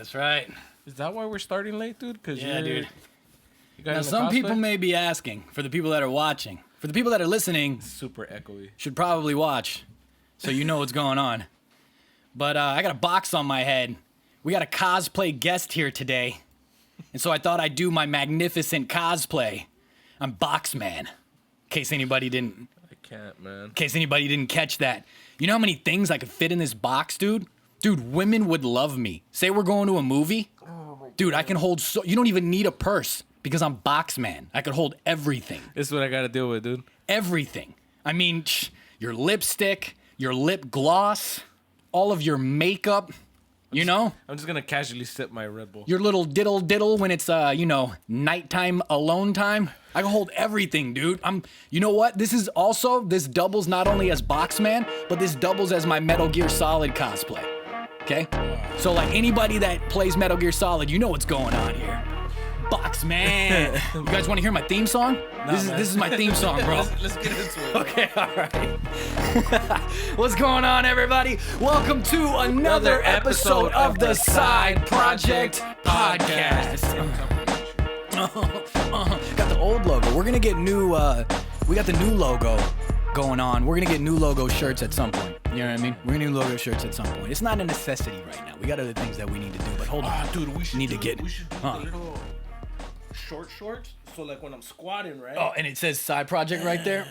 That's right. Is that why we're starting late, dude? Yeah, dude. Now, some people may be asking, for the people that are watching, for the people that are listening, super echoey. Should probably watch, so you know what's going on. But I got a box on my head. We got a cosplay guest here today, and so I thought I'd do my magnificent cosplay. I'm Boxman. In case anybody didn't. I can't, man. In case anybody didn't catch that. You know how many things I could fit in this box, dude? Dude, women would love me. Say we're going to a movie. Dude, I can hold you don't even need a purse because I'm Boxman. I could hold everything. This is what I got to deal with, dude. Everything. I mean, your lipstick, your lip gloss, all of your makeup, you know? I'm just going to casually sip my Red Bull. Your little diddle when it's, nighttime alone time. I can hold everything, dude. You know what? This doubles not only as Boxman, but this doubles as my Metal Gear Solid cosplay. Okay? So, like, anybody that plays Metal Gear Solid, you know what's going on here. Boxman. You guys want to hear my theme song? This is my theme song, bro. Let's get into it. Okay, all right. What's going on, everybody? Welcome to another episode of the Side Project Podcast. Got the old logo. We're gonna get new. We got the new logo going on. We're gonna get new logo shirts at some point. You know what I mean? We're gonna get new logo shirts at some point. It's not a necessity right now. We got other things that we need to do. But hold on, dude. We should do the little shorts. So like when I'm squatting, right? Oh, and it says Side Project right there.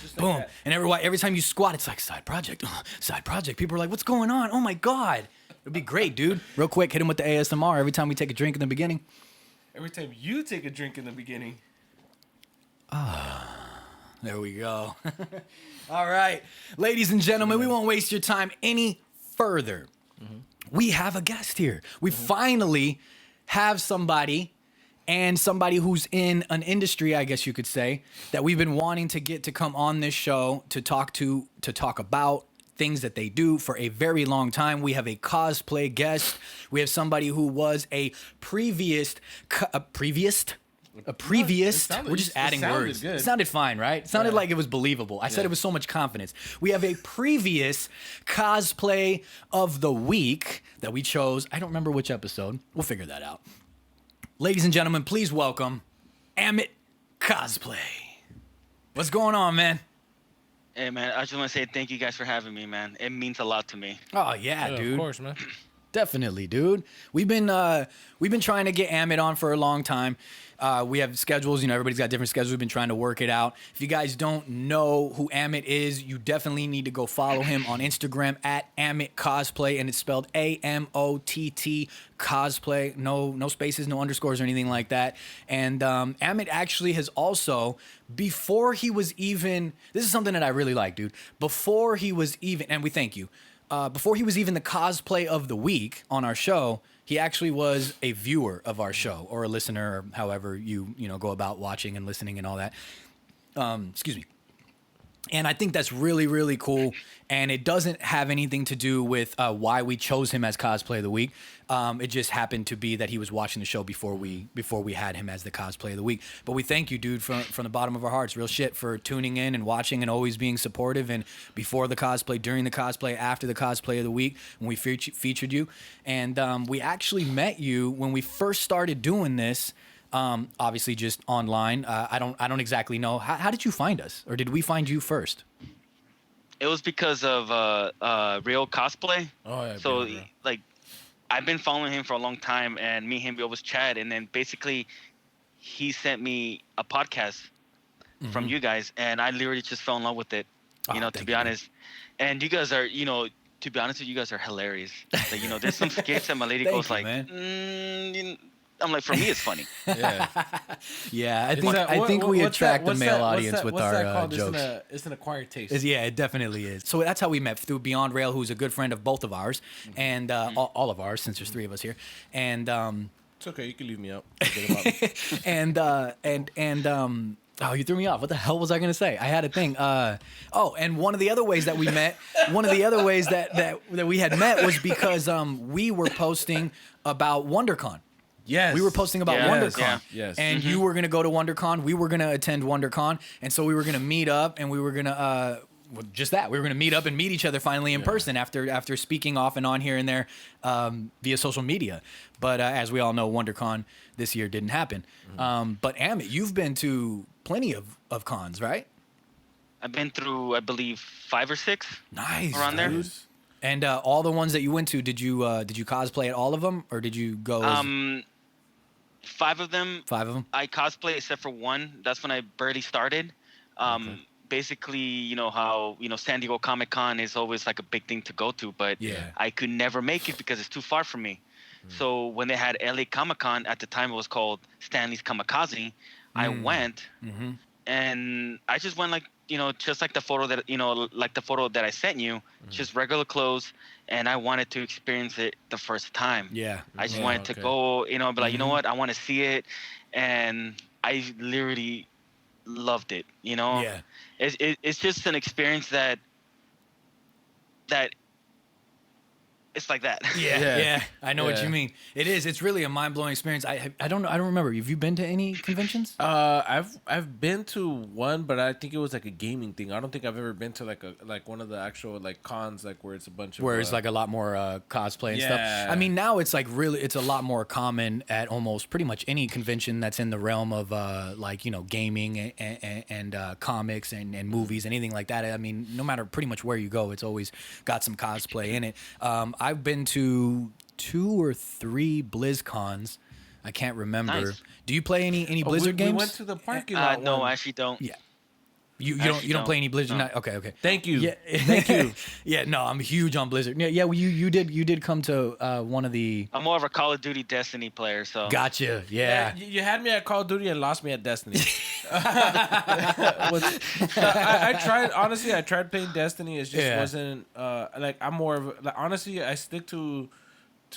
Just Boom. that. And every time you squat, it's like Side Project. Side Project. People are like, what's going on? Oh my God. It'd be great, dude. Real quick, hit him with the ASMR every time we take a drink in the beginning. Every time you take a drink in the beginning. There we go. All right. Ladies and gentlemen, we won't waste your time any further. Mm-hmm. We have a guest here. We finally have somebody who's in an industry, I guess you could say, that we've been wanting to get to come on this show to talk about things that they do for a very long time. We have a cosplay guest. We have somebody who was a previous. We're just adding words. Good. It sounded fine, right? It sounded like it was believable. I said it with so much confidence. We have a previous cosplay of the week that we chose. I don't remember which episode. We'll figure that out. Ladies and gentlemen, please welcome Amott Cosplay. What's going on, man? Hey, man, I just want to say thank you guys for having me, man. It means a lot to me. Oh, yeah, dude. Of course, man. Definitely, dude. We've been trying to get Amott on for a long time. We have schedules, everybody's got different schedules. We've been trying to work it out. If you guys don't know who Amott is, you definitely need to go follow him on Instagram at Amott Cosplay, and it's spelled AMOTT Cosplay. No spaces, no underscores or anything like that. And Amott actually has also, before he was even, this is something that I really like, dude. Before he was even, and we thank you. Before he was even the cosplay of the week on our show, he actually was a viewer of our show or a listener, or however you go about watching and listening and all that. Excuse me. And I think that's really, really cool. And it doesn't have anything to do with why we chose him as cosplay of the week. It just happened to be that he was watching the show before we had him as the cosplay of the week. But we thank you, dude, from the bottom of our hearts, real shit, for tuning in and watching and always being supportive. And before the cosplay, during the cosplay, after the cosplay of the week, when we featured you. And we actually met you when we first started doing this. Obviously just online. I don't exactly know. How did you find us? Or did we find you first? It was because of Real Cosplay. Oh, yeah. So, I've been following him for a long time, and me and him, we always chat. And then basically, he sent me a podcast from you guys, and I literally just fell in love with it, to be honest. And you guys are, to be honest with you, guys are hilarious. Like, there's some skits that my lady goes like, I'm like, for me, it's funny. Yeah. Yeah, I think we attract the male audience with our jokes. It's an acquired taste. It definitely is. So that's how we met, through Beyond Rail, who's a good friend of both of ours, and all of ours, since there's three of us here. And it's okay, you can leave me out. Oh, you threw me off. What the hell was I going to say? I had a thing. And one of the other ways that we met, that we had met was because we were posting about WonderCon. Yes. We were posting about WonderCon. Yeah. Yes. And you were going to go to WonderCon. We were going to attend WonderCon. And so we were going to meet up, and we were going to just that. We were going to meet up and meet each other finally in person after speaking off and on here and there via social media. But as we all know, WonderCon this year didn't happen. But Amott, you've been to plenty of cons, right? I've been through, I believe, 5 or 6. Nice. Around there. And all the ones that you went to, did you cosplay at all of them, or did you go? 5 of them. 5 of them. I cosplay except for one. That's when I barely started. Basically, you know how San Diego Comic Con is always like a big thing to go to, but I could never make it because it's too far from me. So when they had LA Comic Con at the time, it was called Stanley's Kamikaze. I went, and I just went like just like the photo that I sent you, just regular clothes, and I wanted to experience it the first time. Yeah, I just wanted to go, be like, you know what, I want to see it, and I literally loved it. Yeah, it's just an experience that it's like that. Yeah. I know what you mean. It is. It's really a mind-blowing experience. I don't know. I don't remember. Have you been to any conventions? I've been to one, but I think it was like a gaming thing. I don't think I've ever been to like one of the actual like cons, like where it's a bunch of it's like a lot more cosplay and stuff. I mean, now it's like really, it's a lot more common at almost pretty much any convention that's in the realm of gaming and comics and movies, anything like that. I mean, no matter pretty much where you go, it's always got some cosplay in it. I've been to 2 or 3 BlizzCons. I can't remember. Nice. Do you play any Blizzard games? We went to the parking lot. No, I actually don't. Yeah. You don't play any Blizzard? No. Okay. Thank you. Yeah. Thank you. Yeah, no, I'm huge on Blizzard. Yeah. Well, you did come to one of the. I'm more of a Call of Duty Destiny player, so. Gotcha. Yeah. You had me at Call of Duty and lost me at Destiny. I tried. Honestly, I tried playing Destiny. It just wasn't like I'm more of honestly. I stick to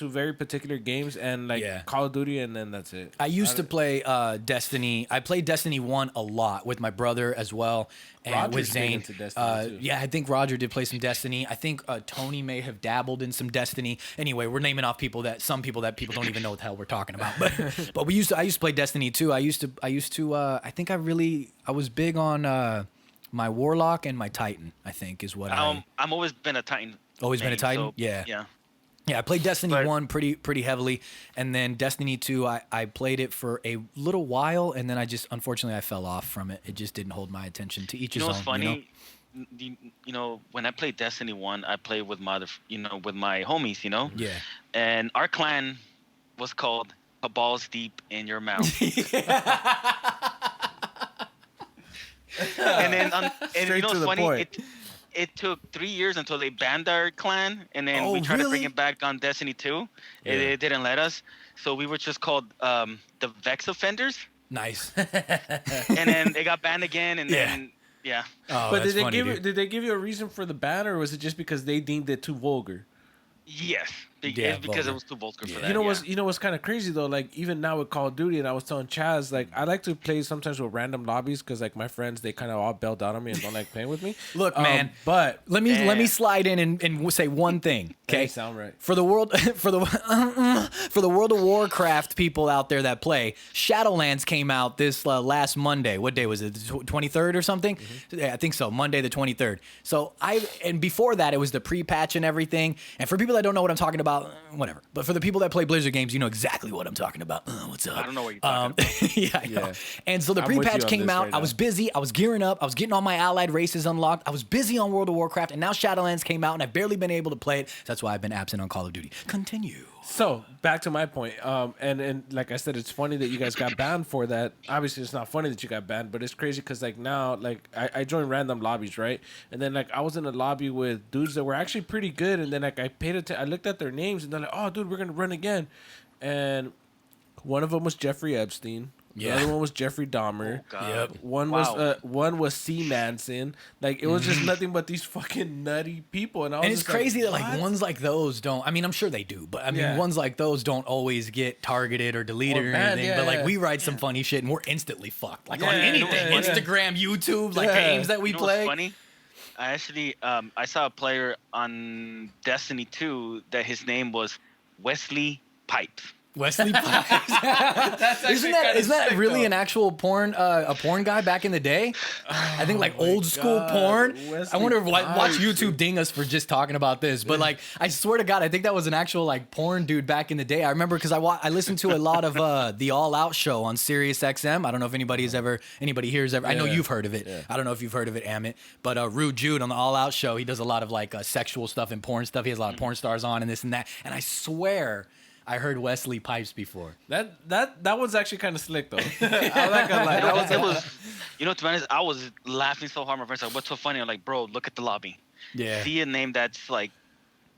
very particular games and Call of Duty, and then that's it. I used to play Destiny. I played Destiny 1 a lot with my brother as well, and Roger's with Zane. Too. Yeah, I think Roger did play some Destiny. I think Tony may have dabbled in some Destiny. Anyway, we're naming off some people that people don't even know what the hell we're talking about. But I used to play Destiny too. I used to. I think I was big on my Warlock and my Titan. I think is what I'm always been a Titan. Always been a Titan. So, yeah. Yeah, I played Destiny 1 pretty heavily, and then Destiny 2, I played it for a little while, and then unfortunately I fell off from it. It just didn't hold my attention. To each his own. What's funny? When I played Destiny 1, I played with my with my homies, Yeah. And our clan was called "A Balls Deep in Your Mouth." And then what's funny? It took 3 years until they banned our clan, and then we tried to bring it back on Destiny 2. Yeah. It didn't let us, so we were just called the Vex Offenders. Nice. And then they got banned again, and then Oh, but did they give you a reason for the ban, or was it just because they deemed it too vulgar? Yes. It's because it was too vulgar for that. You know what's kind of crazy though? Like even now with Call of Duty, and I was telling Chaz, like I like to play sometimes with random lobbies because like my friends, they kind of all bail down on me and don't like playing with me. Look, man, but let me slide in and say one thing. Okay, sound right for the World of Warcraft people out there that play. Shadowlands came out this last Monday. What day was it? The 23rd or something? Mm-hmm. Yeah, I think so. Monday the 23rd. So and before that it was the pre-patch and everything. And for people that don't know what I'm talking about, whatever. But for the people that play Blizzard games, you know exactly what I'm talking about. What's up? I don't know what you're talking about. Yeah, I know. And so the pre-patch came out. Right I was busy. I was gearing up. I was getting all my allied races unlocked. I was busy on World of Warcraft, and now Shadowlands came out, and I've barely been able to play it. So that's why I've been absent on Call of Duty. Continue. So back to my point, and like I said, it's funny that you guys got banned for that. Obviously, it's not funny that you got banned, but it's crazy because like now, like I joined random lobbies, right? And then like I was in a lobby with dudes that were actually pretty good, and then like I looked at their names, and they're like, "Oh, dude, we're gonna run again," and one of them was Jeffrey Epstein. The other one was Jeffrey Dahmer. Oh, yep. One was C. Manson. Like it was just nothing but these fucking nutty people, and it's crazy that like ones like those don't. I mean, I'm sure they do, but I mean, ones like those don't always get targeted or deleted or anything. But like we write some funny shit, and we're instantly fucked. Like on anything, Instagram, YouTube, like games that we play. What's funny? I actually I saw a player on Destiny 2 that his name was Wesley Pipes. Wesley Pipes. That's isn't that really an actual porn a porn guy back in the day? I think like old school porn. Wesley I wonder if watch Pipes, YouTube ding us for just talking about this, but like I swear to God, I think that was an actual like porn dude back in the day. I remember because I listened to a lot of the All Out show on Sirius XM. I don't know if anybody here has ever. I know you've heard of it. Yeah. I don't know if you've heard of it, Amott. But Rude Jude on the All Out show, he does a lot of like sexual stuff and porn stuff. He has a lot of porn stars on and this and that. And I swear I heard Wesley Pipes before. That one's actually kind of slick though. I'm not gonna lie. It was, you know, to be honest, I was laughing so hard. My friends like, "What's so funny?" I'm like, "Bro, look at the lobby. Yeah. See a name that's like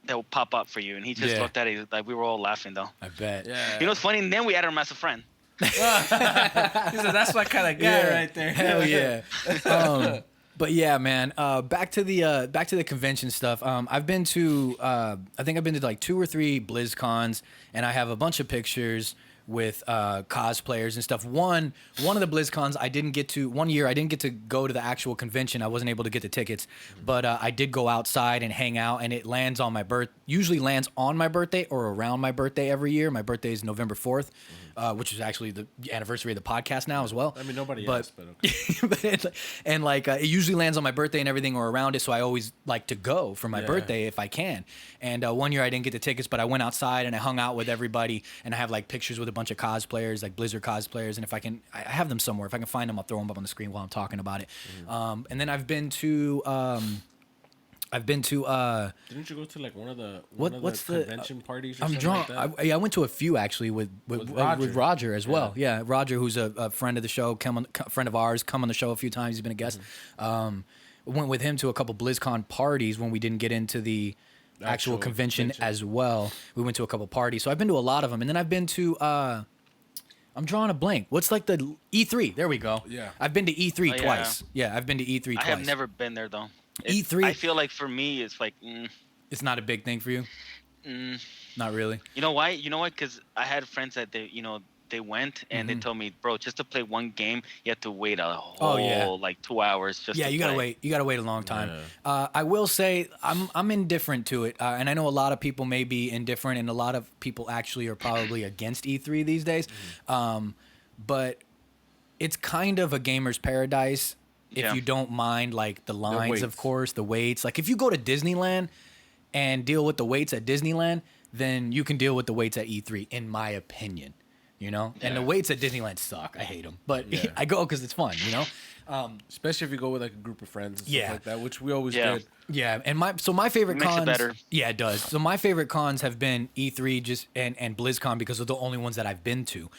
that will pop up for you." And he just looked at it like we were all laughing though. I bet. Yeah. You know what's funny? And then we added him as a friend. He said, "That's my kind of guy right there." Hell yeah. But yeah, man. Back to the convention stuff. I've been to I think I've been to like 2 or 3 BlizzCons, and I have a bunch of pictures with cosplayers and stuff. One of the BlizzCons I didn't get to. One year I didn't get to go to the actual convention. I wasn't able to get the tickets, but I did go outside and hang out. And it lands on my usually lands on my birthday or around my birthday every year. My birthday is November 4th, which is actually the anniversary of the podcast now as well. I mean, nobody asked, but okay. It usually lands on my birthday and everything or around it, so I always like to go for my birthday if I can. And one year I didn't get the tickets, but I went outside and I hung out with everybody, and I have like pictures with a bunch of cosplayers, like Blizzard cosplayers, and if I can, I have them somewhere. If I can find them, I'll throw them up on the screen while I'm talking about it. And then I've been to. Didn't you go to like one of the convention parties? Or I'm something drunk. Like that? I went to a few actually with Roger as well. Yeah, Roger, who's a friend of the show, friend of ours, come on the show a few times. He's been a guest. Went with him to a couple BlizzCon parties when we didn't get into the actual convention as well. We went to a couple parties, so I've been to a lot of them, and then I've been to. I'm drawing a blank. What's like the E3? There we go. Yeah, I've been to E3 twice. Yeah, I've been to E3 twice. I have never been there though. E3. I feel like for me, it's like. It's not a big thing for you. Not really. You know why? You know what? Because I had friends that they went and they told me, bro, just to play one game, you have to wait a whole like 2 hours just. Yeah, to you gotta wait. You gotta wait a long time. Yeah. I will say I'm indifferent to it, and I know a lot of people may be indifferent, and a lot of people actually are probably against E3 these days. But it's kind of a gamer's paradise if you don't mind like the lines, of course, the waits. Like if you go to Disneyland and deal with the waits at Disneyland, then you can deal with the waits at E3, in my opinion. You know, and the waits at Disneyland suck. I hate them, but I go because it's fun. You know, especially if you go with like a group of friends and stuff like that, which we always did. Yeah, and my favorite makes cons. It better. Yeah, it does. So my favorite cons have been E3 and BlizzCon because they're the only ones that I've been to.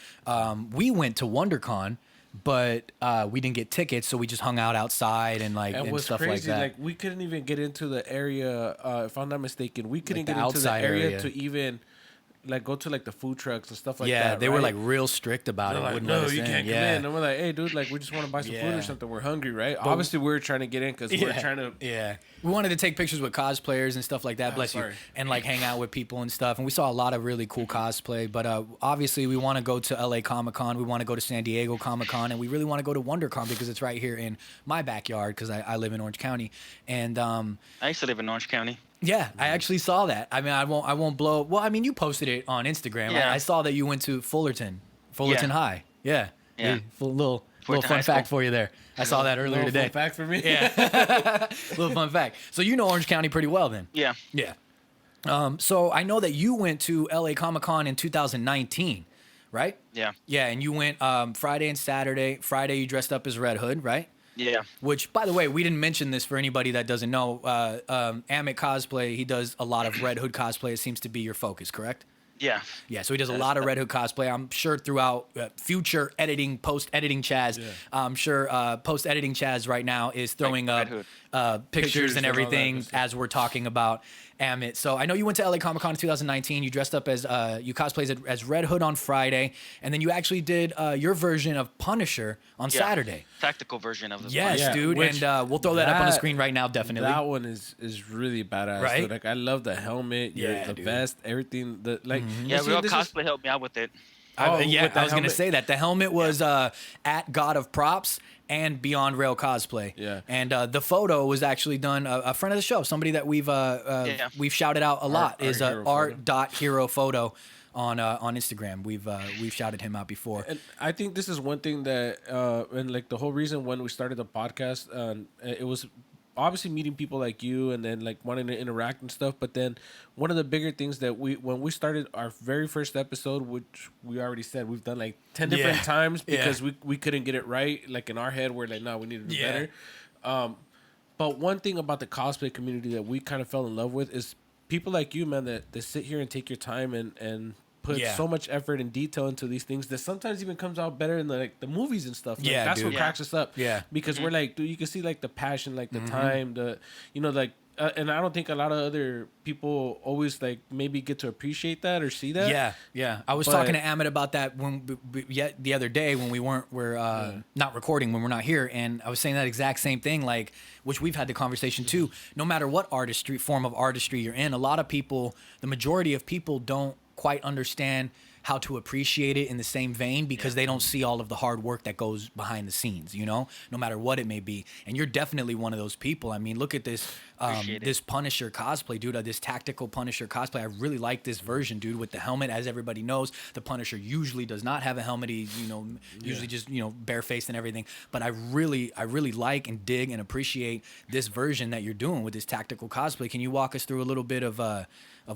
We went to WonderCon, but we didn't get tickets, so we just hung out outside and stuff crazy, like that. Like we couldn't even get into the area. If I'm not mistaken, we couldn't Like get into the area area. to even. Like go to like the food trucks and stuff like that. Yeah, they right? were like real strict about it. Like, Wouldn't no, let us you in. can't come in. And we're like, hey, dude, like we just want to buy some food or something. We're hungry, right? But obviously, we're trying to get in because we're trying to. Yeah, we wanted to take pictures with cosplayers and stuff like that. Bless you, and like hang out with people and stuff. And we saw a lot of really cool cosplay. But obviously, we want to go to LA Comic Con. We want to go to San Diego Comic Con, and we really want to go to WonderCon because it's right here in my backyard because I live in Orange County. And I used to live in Orange County. Yeah, I actually saw that. I mean, I won't blow. Well, I mean, you posted it on Instagram. Yeah. I saw that you went to Fullerton High. Yeah. Little fun fact for you there. I saw that earlier today. Fun fact for me. Yeah. Little fun fact. So you know Orange County pretty well then. Yeah. Yeah. So I know that you went to LA Comic Con in 2019, right? Yeah. Yeah, and you went Friday and Saturday. Friday you dressed up as Red Hood, right? Yeah. Which, by the way, we didn't mention this for anybody that doesn't know. Amott Cosplay, he does a lot of Red Hood cosplay. It seems to be your focus, correct? Yeah. Yeah, so he does a lot of Red Hood cosplay. I'm sure throughout future editing, post-editing Chaz, I'm sure post-editing Chaz right now is throwing up pictures and everything as we're talking about Amott. So I know you went to LA Comic Con in 2019. You dressed up as, you cosplayed as Red Hood on Friday, and then you actually did your version of Punisher on Saturday. Tactical version of the Yes, dude, and we'll throw that up on the screen right now, definitely. That one is really badass, right? Dude. Like I love the helmet, the vest, everything. Yeah, Real Cosplay helped me out with it. I was going to say that. The helmet was at God of Props and Beyond Rail Cosplay. Yeah. And the photo was actually done, a friend of the show, somebody that we've shouted out a lot, is Art.Hero Photo on Instagram. We've shouted him out before. And I think this is one thing that, and like the whole reason when we started the podcast, it was obviously meeting people like you and then like wanting to interact and stuff. But then one of the bigger things that when we started our very first episode, which we already said we've done like 10 different times because we couldn't get it right. Like in our head, we're like, no, we need to do better. But one thing about the cosplay community that we kind of fell in love with is people like you, man, that sit here and take your time and put so much effort and detail into these things that sometimes even comes out better in the movies and stuff. Like, that's what cracks us up. Yeah, because we're like, dude, you can see like the passion, like the time, like. And I don't think a lot of other people always like maybe get to appreciate that or see that. Yeah. I was talking to Amott about that the other day when we're not recording, when we're not here, and I was saying that exact same thing, like, which we've had the conversation too. No matter what form of artistry you're in, a lot of people, the majority of people don't quite understand how to appreciate it in the same vein because they don't see all of the hard work that goes behind the scenes, no matter what it may be. And you're definitely one of those people. I mean, look at this this Punisher cosplay, dude, this tactical Punisher cosplay. I really like this version, dude, with the helmet. As everybody knows, the Punisher usually does not have a helmet. He, usually just, barefaced and everything. But I really like and dig and appreciate this version that you're doing with this tactical cosplay. Can you walk us through a little bit of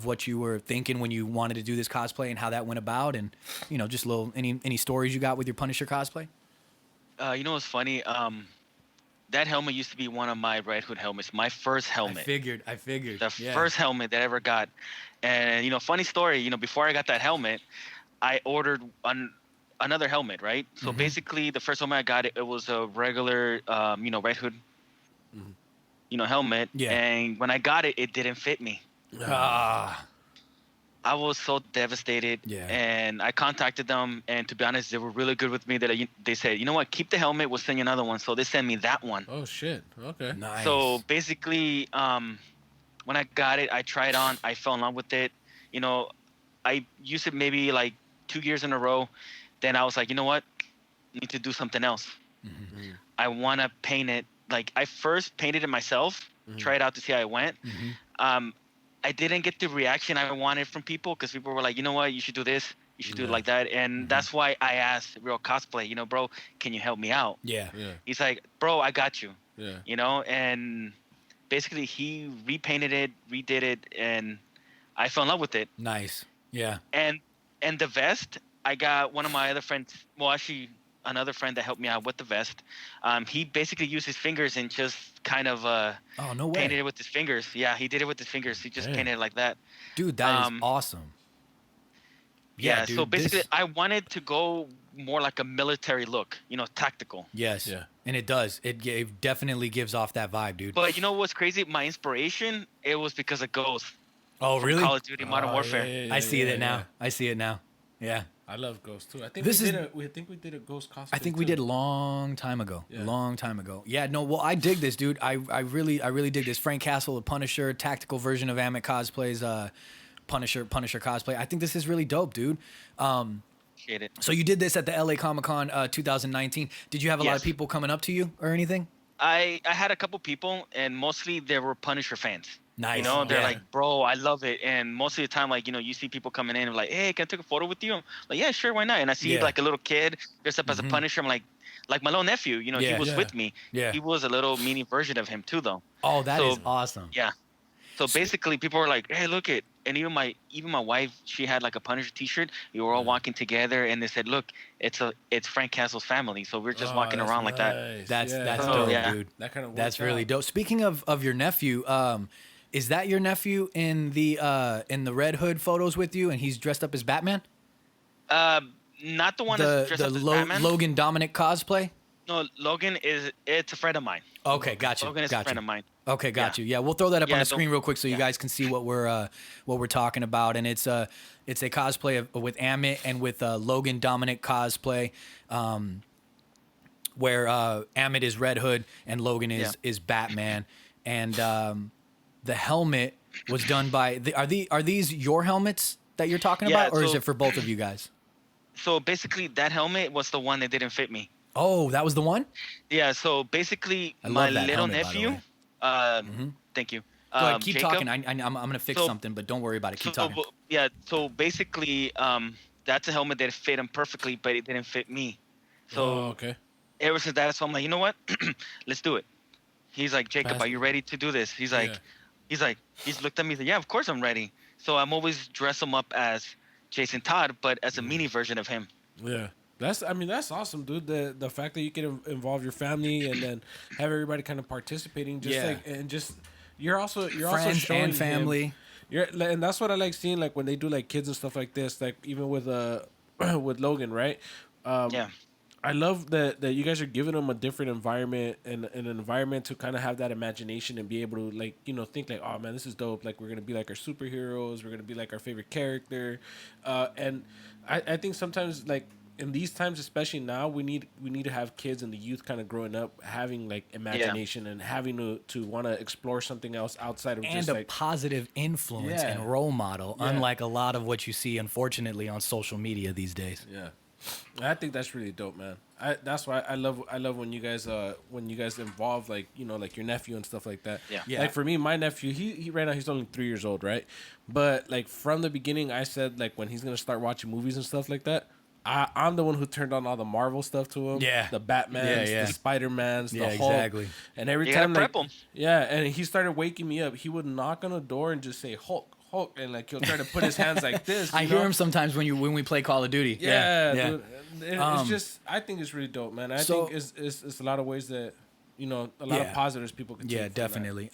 what you were thinking when you wanted to do this cosplay and how that went about, and just any stories you got with your Punisher cosplay? What's funny? That helmet used to be one of my RedHood helmets, my first helmet. I figured. The first helmet that I ever got. And funny story. Before I got that helmet, I ordered another helmet, right? So basically, the first helmet I got, it was a regular, RedHood, helmet. Yeah. And when I got it, it didn't fit me. I was so devastated, and I contacted them, and to be honest, they were really good with me. They said, you know what, keep the helmet, we'll send you another one. So they sent me that one. Oh shit! Okay. Nice. So basically, when I got it, I tried on. I fell in love with it. I used it maybe like 2 years in a row. Then I was like, you know what, I need to do something else. I want to paint it. Like, I first painted it myself, try it out to see how it went. I didn't get the reaction I wanted from people because people were like, you know what, you should do this, you should do it like that. And that's why I asked Real Cosplay, bro, can you help me out? Yeah. He's like, bro, I got you. Yeah. And basically he repainted it, redid it, and I fell in love with it. Nice. Yeah. And the vest, I got one of my other friends, well, actually another friend that helped me out with the vest. He basically used his fingers and just kind of painted it with his fingers. Yeah, he did it with his fingers. He just painted it like that. Dude, that is awesome. Yeah, dude, so basically I wanted to go more like a military look, tactical. Yes. Yeah. And it does. It definitely gives off that vibe, dude. But you know what's crazy? My inspiration, it was because of Ghost. Oh, really? Call of Duty Modern Warfare. I see it now. I see it now. Yeah. I love Ghost too. I think we did a Ghost cosplay. I think we did a long time ago. Yeah. Long time ago. Yeah, no, well, I dig this, dude. I really dig this. Frank Castle, the Punisher, tactical version of Amott Cosplay's Punisher cosplay. I think this is really dope, dude. Appreciate it. So you did this at the LA Comic-Con 2019. Did you have a lot of people coming up to you or anything? I had a couple people, and mostly they were Punisher fans. Nice. They're like, bro, I love it. And most of the time, like, you see people coming in and like, hey, can I take a photo with you? I'm like, yeah, sure, why not? And I see like a little kid dressed up as a Punisher. I'm like my little nephew, he was with me. Yeah. He was a little mini version of him too, though. Oh, that is awesome. Yeah. So basically, people were like, hey, look it. And even my wife, she had like a Punisher T-shirt. We were all walking together, and they said, look, it's Frank Castle's family. So we're just walking around like that. That's dope, dude. That kind of that's really dope. Speaking of your nephew, is that your nephew in the Red Hood photos with you, and he's dressed up as Batman? Not the one that's dressed up as Batman. Logan Dominic cosplay? No, Logan it's a friend of mine. Okay, gotcha. Logan is a friend of mine. Okay, got you. Yeah, we'll throw that up on the screen real quick so you guys can see what we're talking about. And it's a cosplay with Amott and with Logan Dominic cosplay, where Amott is Red Hood and Logan is Batman. And the helmet was done by are these your helmets that you're talking about, or is it for both of you guys? So basically, that helmet was the one that didn't fit me. Oh, that was the one? Yeah. So basically, my little nephew. Thank you. Go ahead, keep Jacob. talking. I'm gonna fix So- something, but don't worry about it. Keep talking. Yeah. So basically, that's a helmet that fit him perfectly, but it didn't fit me. So okay. ever since that, so I'm like, you know what? Let's do it. He's like, Jacob, Fast- are you ready to do this? He's like, Yeah. he's looked at me. He's like, yeah, of course I'm ready. So I'm always dress him up as Jason Todd, but as a mini version of him. Yeah. That's awesome, dude. The fact that you can involve your family and then have everybody kind of participating, just Yeah. like and just you're also Friends showing and family. And that's what I like seeing, like when they do like kids and stuff like this, like even with with Logan, right? Yeah. I love that you guys are giving them a different environment and an environment to kind of have that imagination and be able to like, you know, think like, oh man, this is dope. Like we're gonna be like our superheroes. We're gonna be like our favorite character. And I think sometimes like in these times, especially now, we need to have kids and the youth kind of growing up having like imagination and having to want to explore something else outside of And just a like positive influence Yeah. and role model, Yeah. unlike a lot of what you see, unfortunately, on social media these days. yeah. I think that's really dope, man. That's why I love when you guys involve like, you know, like your nephew and stuff like that. Yeah. Yeah. Like for me, my nephew, he right now he's only 3 years old, right? But like from the beginning, I said like when he's gonna start watching movies and stuff like that, I'm the one who turned on all the Marvel stuff to him. Yeah. The Batmans, Yeah. the Spider-Mans, Yeah, the Hulk. exactly. And every You gotta time like, prep 'em. yeah, and he started waking me up. He would knock on the door and just say Hulk, and like he'll try to put his hands like this. I you hear know? him sometimes when we play Call of Duty. Yeah, yeah. dude. It's just, I think it's really dope, man. I So- think it's a lot of ways that, you know, a lot of Yeah. positives people can take. Yeah, from that. definitely.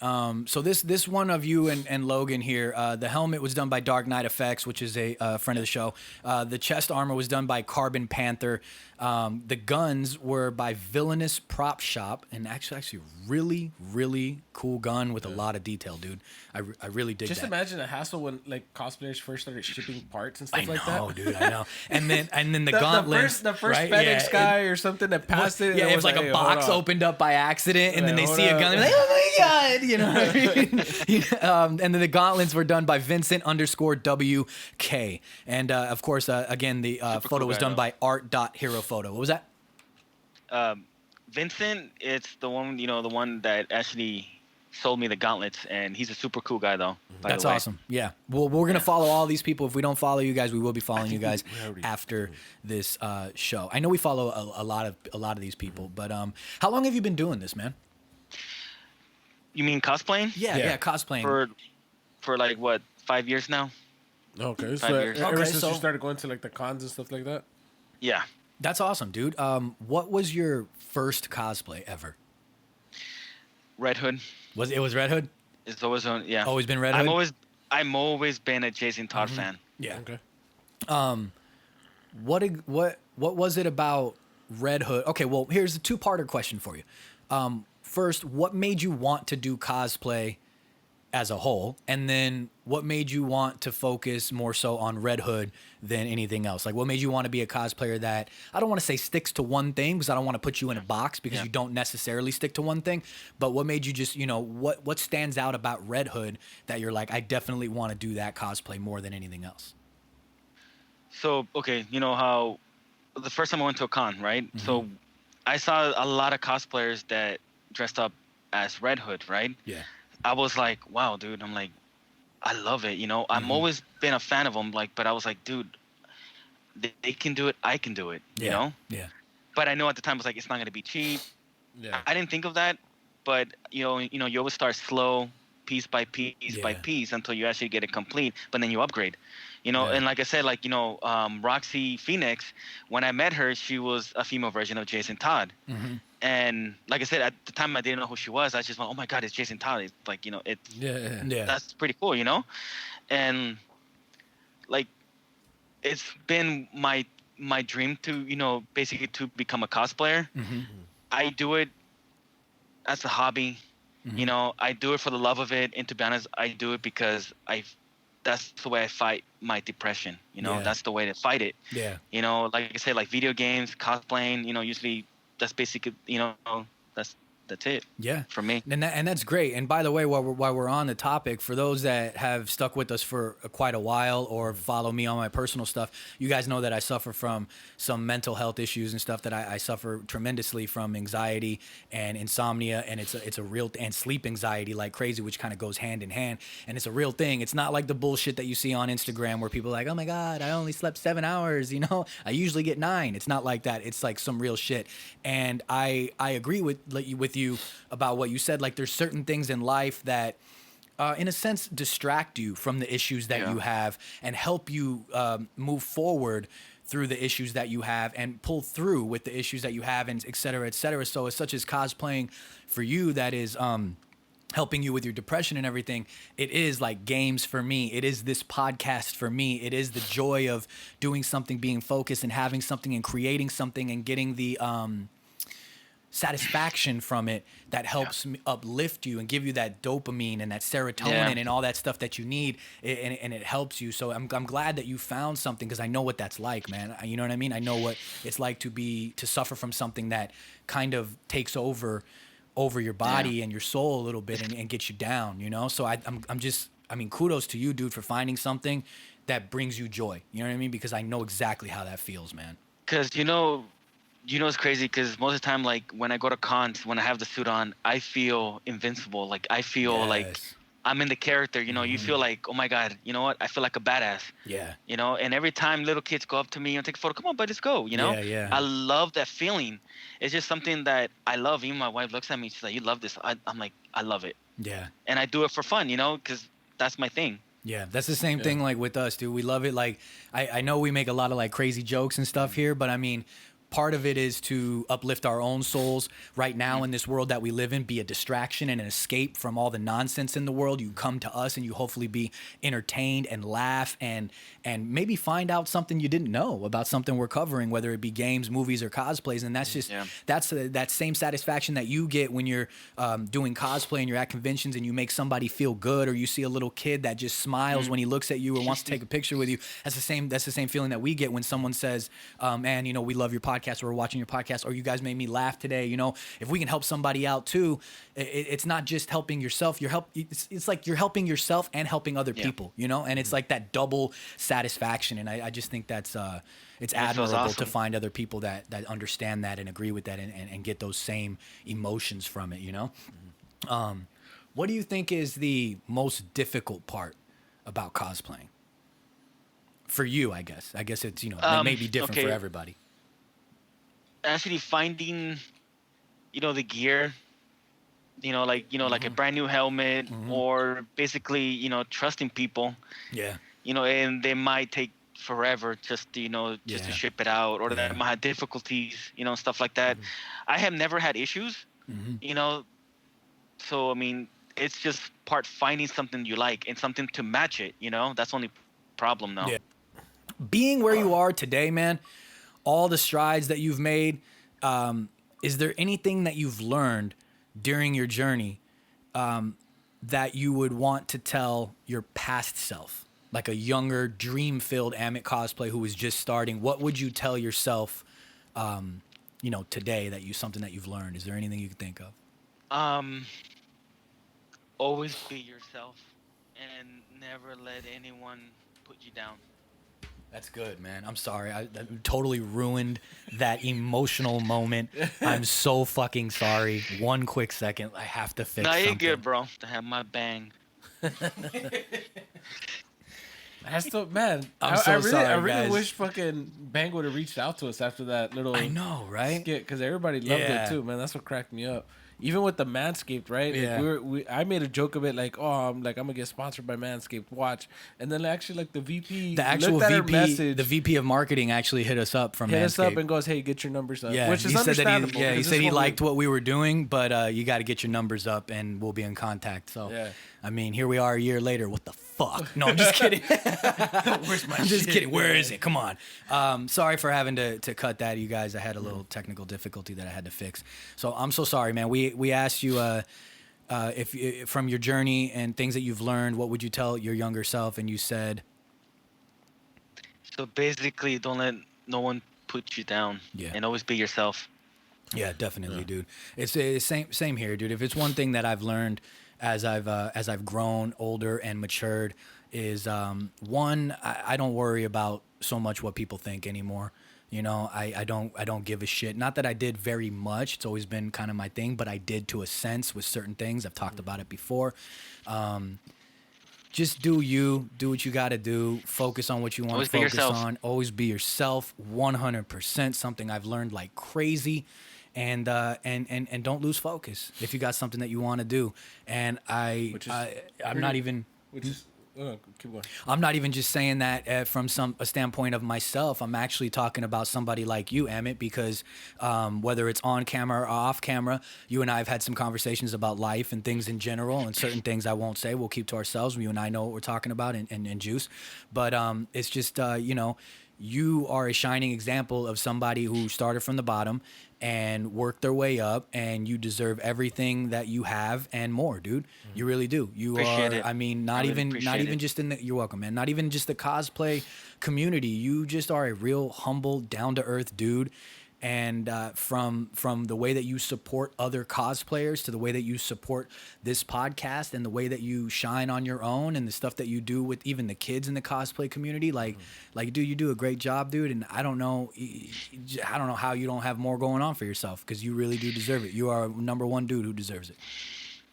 So this one of you and Logan here, the helmet was done by Dark Knight Effects, which is a friend of the show. The chest armor was done by Carbon Panther. The guns were by Villainous Prop Shop, and actually really, really cool gun with a lot of detail, dude. I really dig Just that. imagine the hassle when like cosplayers first started shipping parts and I stuff like know, that. dude. I know. And then the gauntlets. the first right? FedEx Yeah, guy or something that passed it. Yeah, and it was was like hey, a box hold on. opened up by accident, and then they Hold see a up. gun, they're like, "Oh my god!" You know what I mean? And then the gauntlets were done by Vincent_WK, and of course, again, the photo cool was guy, done though. by Art.HeroPhoto. What was that? Vincent, it's the one that actually sold me the gauntlets, and he's a super cool guy though. by That's the way. awesome. Yeah. Well, we're gonna follow all these people. If we don't follow you guys, we will be following you guys we already- after this show. I know we follow a lot of these people, but how long have you been doing this, man? You mean cosplaying? Yeah, cosplaying. For like what, 5 years now? Okay, 5 so years. ever Okay, since so- you started going to like the cons and stuff like that. Yeah. That's awesome, dude. What was your first cosplay ever? Red Hood. Was Red Hood? It's always on. Yeah. Always been Red Hood? I'm always been a Jason Todd fan. Yeah. Okay. What was it about Red Hood? Okay, well, here's a two-parter question for you. First, what made you want to do cosplay as a whole? And then what made you want to focus more so on Red Hood than anything else? Like, what made you want to be a cosplayer that, I don't want to say sticks to one thing, because I don't want to put you in a box, because Yeah. you don't necessarily stick to one thing, but what made you just, what stands out about Red Hood that you're like, I definitely want to do that cosplay more than anything else? So, okay, you know how the first time I went to a con, right? Mm-hmm. So I saw a lot of cosplayers that dressed up as Red Hood, right? Yeah. I was like, wow, dude. I'm like, I love it. I'm always been a fan of them. Like, but I was like, dude, they can do it. I can do it. You know? Yeah. But I know at the time I was like, it's not gonna be cheap. Yeah. I didn't think of that. But you always start slow, piece by piece by Yeah. piece until you actually get it complete. But then you upgrade. Yeah. And like I said, like Roxy Phoenix, when I met her, she was a female version of Jason Todd. Mm-hmm. And like I said, at the time I didn't know who she was. I just went, oh my God, it's Jason Todd. It's like, it's Yeah. that's pretty cool, And like, it's been my dream to, basically to become a cosplayer. Mm-hmm. I do it as a hobby. Mhm. I do it for the love of it. And to be honest, I do it because that's the way I fight my depression. Yeah. That's the way to fight it. Yeah. Like I said, like video games, cosplaying, usually that's basically, that's that's it. Yeah, for me. and that's great. And by the way, while we're on the topic, for those that have stuck with us for quite a while or follow me on my personal stuff, you guys know that I suffer from some mental health issues and stuff. That I suffer tremendously from anxiety and insomnia, and it's a real and sleep anxiety like crazy, which kind of goes hand in hand. And it's a real thing. It's not like the bullshit that you see on Instagram where people are like, oh my God, I only slept 7 hours. You know, I usually get 9. It's not like that. It's like some real shit. And I agree with you about what you said. Like there's certain things in life that in a sense distract you from the issues that you have and help you move forward through the issues that you have and pull through with the issues that you have, and et cetera, et cetera. So as such as cosplaying for you, that is helping you with your depression and everything. It is like games for me. It is this podcast for me. It is the joy of doing something, being focused and having something and creating something and getting the satisfaction from it that helps me uplift you and give you that dopamine and that serotonin and all that stuff that you need, and it helps you. So I'm glad that you found something, because I know what that's like, man. You know what I mean? I know what it's like to suffer from something that kind of takes over your body and your soul a little bit and gets you down, you know? So I'm just, I mean, kudos to you, dude, for finding something that brings you joy. You know what I mean? Because I know exactly how that feels, man. Because, you know, it's crazy because most of the time, like, when I go to cons, when I have the suit on, I feel invincible. Like, I feel like I'm in the character, you know? You feel like, oh, my God, you know what? I feel like a badass. Yeah. You know? And every time little kids go up to me and take a photo, come on, bud, let's go, you know? Yeah. I love that feeling. It's just something that I love. Even my wife looks at me, she's like, you love this. I'm like, I love it. Yeah. And I do it for fun, you know, because that's my thing. Yeah, that's the same thing like with us, dude. We love it. Like, I know we make a lot of like crazy jokes and stuff here, but I mean, part of it is to uplift our own souls right now in this world that we live in, be a distraction and an escape from all the nonsense in the world. You come to us and you hopefully be entertained and laugh and maybe find out something you didn't know about something we're covering, whether it be games, movies, or cosplays. And that's just that's that same satisfaction that you get when you're doing cosplay and you're at conventions and you make somebody feel good, or you see a little kid that just smiles when he looks at you or wants to take a picture with you. That's the same feeling that we get when someone says, man, you know, we love your podcast, or we're watching your podcast, or you guys made me laugh today. You know, if we can help somebody out too, it's not just helping yourself. It's like you're helping yourself and helping other people, you know, and it's like that double satisfaction. And I just think that's it's admirable to find other people that understand that and agree with that and get those same emotions from it, you know. What do you think is the most difficult part about cosplaying for you? I guess it's, you know, it may be different for everybody. Actually finding, you know, the gear, you know, like a brand new helmet, or basically, you know, trusting people. Yeah. You know, and they might take forever just to, you know, just to ship it out, or they might have difficulties, you know, stuff like that. I have never had issues, you know. So, I mean, it's just part finding something you like and something to match it, you know. That's the only problem, though. Yeah. Being where you are today, man, all the strides that you've made, is there anything that you've learned during your journey that you would want to tell your past self, like a younger, dream-filled Amott Cosplay who was just starting? What would you tell yourself, you know, today something that you've learned? Is there anything you could think of? Always be yourself and never let anyone put you down. That's good, man. I'm sorry. I totally ruined that emotional moment. I'm so fucking sorry. One quick second. I have to fix something. No, you're good, bro. To have my bang. That's so, man. I'm so sorry, I really guys. wish fucking Bang would have reached out to us after that little. I know, right? Skit, because everybody loved it too, man. That's what cracked me up. Even with the Manscaped, right? Yeah. Like I made a joke of it, like, oh, I'm gonna get sponsored by Manscaped. Watch, and then actually, like the VP, the actual looked at her VP, message, the VP of marketing actually hit us up from Manscaped. hit us up and goes, "Hey, get your numbers up." Yeah, which is he said understandable. that he said he liked what we were doing, but you got to get your numbers up, and we'll be in contact. So, I mean, here we are a year later. What the fuck? No, I'm just kidding. Where's my? I'm just kidding. Where is it? Come on. Sorry for having to cut that, you guys. I had a little technical difficulty that I had to fix. So I'm so sorry, man. We asked you if from your journey and things that you've learned, what would you tell your younger self? And you said, so basically, don't let no one put you down. Yeah. And always be yourself. Yeah, definitely, dude. It's same here, dude. If it's one thing that I've learned as I've grown older and matured is one, I don't worry about so much what people think anymore. You know, I don't give a shit. Not that I did very much. It's always been kind of my thing, but I did to a sense with certain things. I've talked about it before. Just do you. Do what you got to do. Focus on what you want to focus on. Always be yourself. 100%. Something I've learned like crazy. And don't lose focus if you got something that you want to do. And I'm not even. Keep going. I'm not even just saying that from a standpoint of myself. I'm actually talking about somebody like you, Amott, because whether it's on camera or off camera, you and I have had some conversations about life and things in general, and certain things I won't say. We'll keep to ourselves. You and I know what we're talking about and juice. But it's just, you are a shining example of somebody who started from the bottom and worked their way up, and you deserve everything that you have and more, dude. You really do. You Appreciate are. it. I mean, not even just in the. You're welcome, man. Not even just the cosplay community. You just are a real humble, down to earth dude. And from the way that you support other cosplayers to the way that you support this podcast and the way that you shine on your own and the stuff that you do with even the kids in the cosplay community, like, dude, you do a great job, dude. And I don't know how you don't have more going on for yourself, because you really do deserve it. You are number one dude who deserves it.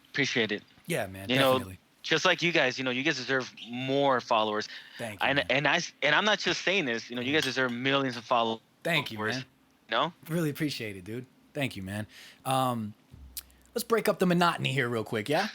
Appreciate it. Yeah, man. You definitely. know, just like you guys, you guys deserve more followers. Thank you. And I'm not just saying this. You guys deserve millions of followers. Thank you, man. No? Really appreciate it, dude. Thank you, man. Let's break up the monotony here real quick, yeah?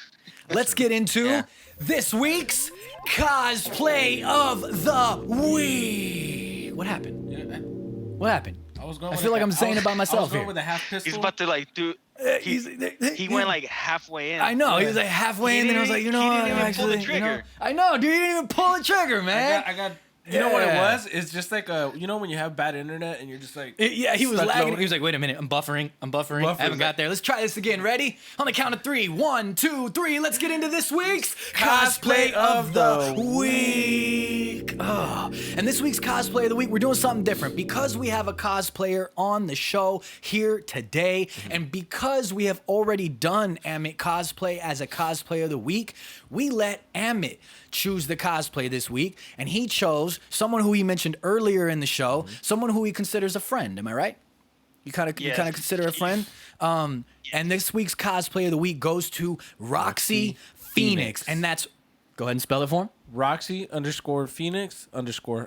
Let's get into this week's Cosplay of the Week. What happened? Yeah. What happened? I feel like I'm saying about myself I was going here. with a half pistol. He's about to do. He went like halfway in. I know. He was like halfway in, then I was like, He didn't what? even I'm pull the actually, trigger. I know, dude. You didn't even pull the trigger, man. I got. You know what it Yeah. was? It's just like when you have bad internet and you're just like. Yeah, he was stuck lagging. loading. He was like, wait a minute, I'm buffering. I haven't got there. Let's try this again. Ready? On the count of 3. 1, 2, 3. Let's get into this week's Cosplay of the Week. Oh. And this week's Cosplay of the Week, we're doing something different. Because we have a cosplayer on the show here today, and because we have already done Amott Cosplay as a Cosplay of the Week, we let Amott choose the cosplay this week, and he chose someone who he mentioned earlier in the show, someone who he considers a friend. Am I right? You kind of consider a friend. And this week's cosplay of the week goes to Roxy Phoenix, and that's. Go ahead and spell it for him. Roxy_Phoenix_.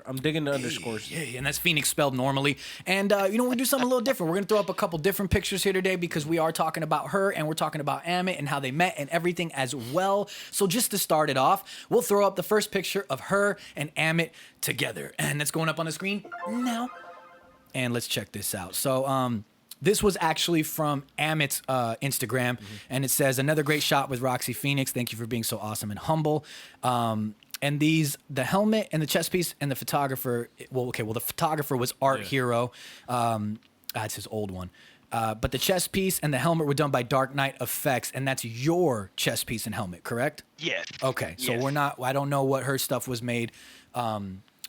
I'm digging the underscores. Yeah, and that's Phoenix spelled normally. And, we do something a little different. We're going to throw up a couple different pictures here today because we are talking about her and we're talking about Amott and how they met and everything as well. So just to start it off, we'll throw up the first picture of her and Amott together. And that's going up on the screen now. And let's check this out. So, this was actually from Amott's Instagram, and it says, another great shot with Roxy Phoenix. Thank you for being so awesome and humble. And the helmet and the chest piece and the photographer, the photographer was Art Hero. That's his old one. But the chest piece and the helmet were done by Dark Knight Effects, and that's your chest piece and helmet, correct? Yes. Okay, so Yes. I don't know what her stuff was made,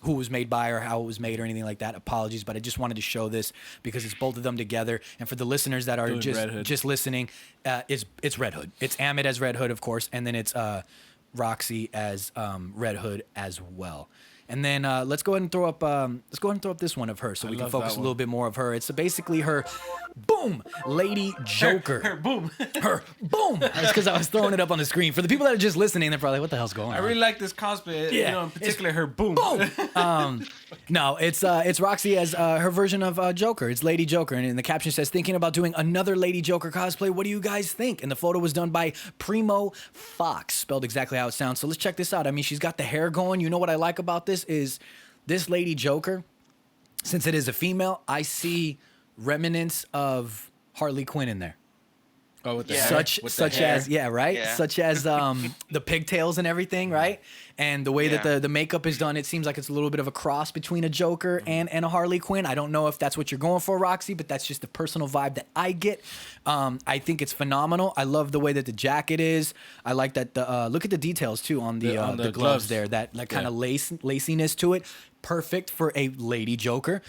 who it was made by or how it was made or anything like that. Apologies, but I just wanted to show this because it's both of them together. And for the listeners that are Doing just RedHood. listening, it's RedHood. It's Amott as RedHood, of course, and then it's Roxy as RedHood as well. And then let's go ahead and throw up this one of her so we can love focus that a little bit more of her. It's basically her boom Lady Joker. Her boom. Her boom. That's because I was throwing it up on the screen. For the people that are just listening, they're probably like, what the hell's going on? I really like this cosplay. Yeah, In particular, her boom. Boom. No, it's Roxy as her version of Joker. It's Lady Joker, and the caption says, "Thinking about doing another Lady Joker cosplay. What do you guys think?" And the photo was done by Primo Fox, spelled exactly how it sounds. So let's check this out. I mean, she's got the hair going. You know what I like about this is this Lady Joker. Since it is a female, I see remnants of Harley Quinn in there. Oh, with the Yeah. hair? Such With the hair. as right? Yeah. Such as the pigtails and everything, right? And the way that Yeah. the makeup is done, it seems like it's a little bit of a cross between a Joker and a Harley Quinn. I don't know if that's what you're going for, Roxy, but that's just the personal vibe that I get. I think it's phenomenal. I love the way that the jacket is. I like that look at the details too on the gloves gloves. there. That kind of laciness to it. Perfect for a Lady Joker.